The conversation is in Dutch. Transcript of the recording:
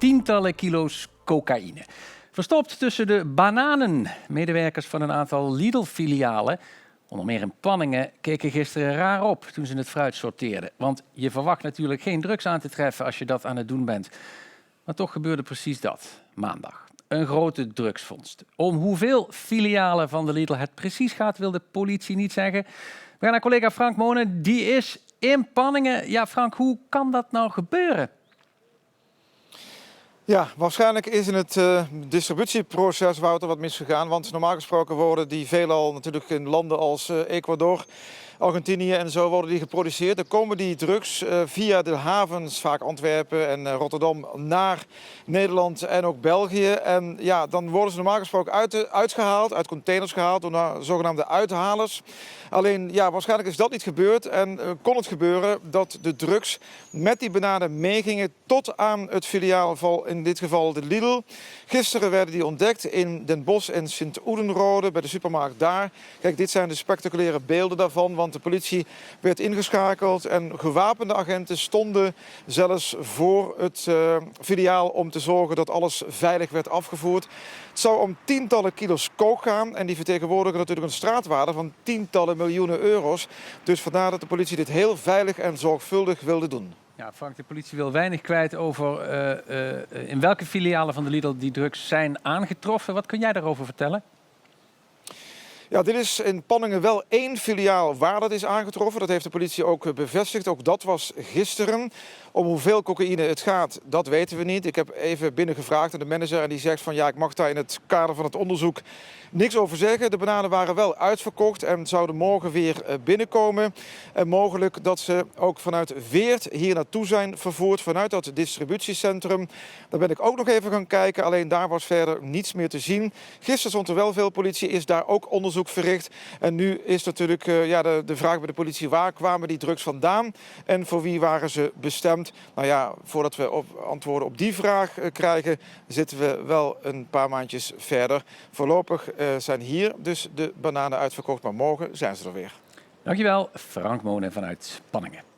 tientallen kilo's cocaïne. Verstopt tussen de bananen. Medewerkers van een aantal Lidl-filialen, onder meer in Panningen, keken gisteren raar op toen ze het fruit sorteerden. Want je verwacht natuurlijk geen drugs aan te treffen als je dat aan het doen bent. Maar toch gebeurde precies dat, maandag. Een grote drugsvondst. Om hoeveel filialen van de Lidl het precies gaat, wil de politie niet zeggen. We gaan naar collega Frank Moonen, die is in Panningen. Ja, Frank, hoe kan dat nou gebeuren? Ja, waarschijnlijk is in het distributieproces, Wouter, wat misgegaan. Want normaal gesproken worden die veelal natuurlijk in landen als Ecuador, Argentinië en zo worden die geproduceerd. Dan komen die drugs via de havens, vaak Antwerpen en Rotterdam, naar Nederland en ook België. En ja, dan worden ze normaal gesproken uit containers gehaald door zogenaamde uithalers. Alleen, ja, waarschijnlijk is dat niet gebeurd en kon het gebeuren dat de drugs met die bananen meegingen tot aan het filiaal van, in dit geval de Lidl. Gisteren werden die ontdekt in Den Bosch en Sint-Oedenrode, bij de supermarkt daar. Kijk, dit zijn de spectaculaire beelden daarvan, want de politie werd ingeschakeld en gewapende agenten stonden zelfs voor het filiaal om te zorgen dat alles veilig werd afgevoerd. Het zou om tientallen kilo's coke gaan en die vertegenwoordigen natuurlijk een straatwaarde van tientallen miljoenen euro's. Dus vandaar dat de politie dit heel veilig en zorgvuldig wilde doen. Ja, Frank, de politie wil weinig kwijt over in welke filialen van de Lidl die drugs zijn aangetroffen. Wat kun jij daarover vertellen? Ja, dit is in Panningen wel één filiaal waar dat is aangetroffen. Dat heeft de politie ook bevestigd. Ook dat was gisteren. Om hoeveel cocaïne het gaat, dat weten we niet. Ik heb even binnengevraagd aan de manager en die zegt van ja, ik mag daar in het kader van het onderzoek niks over zeggen. De bananen waren wel uitverkocht en zouden morgen weer binnenkomen. En mogelijk dat ze ook vanuit Weert hier naartoe zijn vervoerd, vanuit dat distributiecentrum. Daar ben ik ook nog even gaan kijken, alleen daar was verder niets meer te zien. Gisteren stond er wel veel politie, is daar ook onderzoek verricht. En nu is natuurlijk de vraag bij de politie, waar kwamen die drugs vandaan en voor wie waren ze bestemd? Nou ja, voordat we antwoorden op die vraag krijgen, zitten we wel een paar maandjes verder. Voorlopig zijn hier dus de bananen uitverkocht, maar morgen zijn ze er weer. Dankjewel, Frank Moonen vanuit Panningen.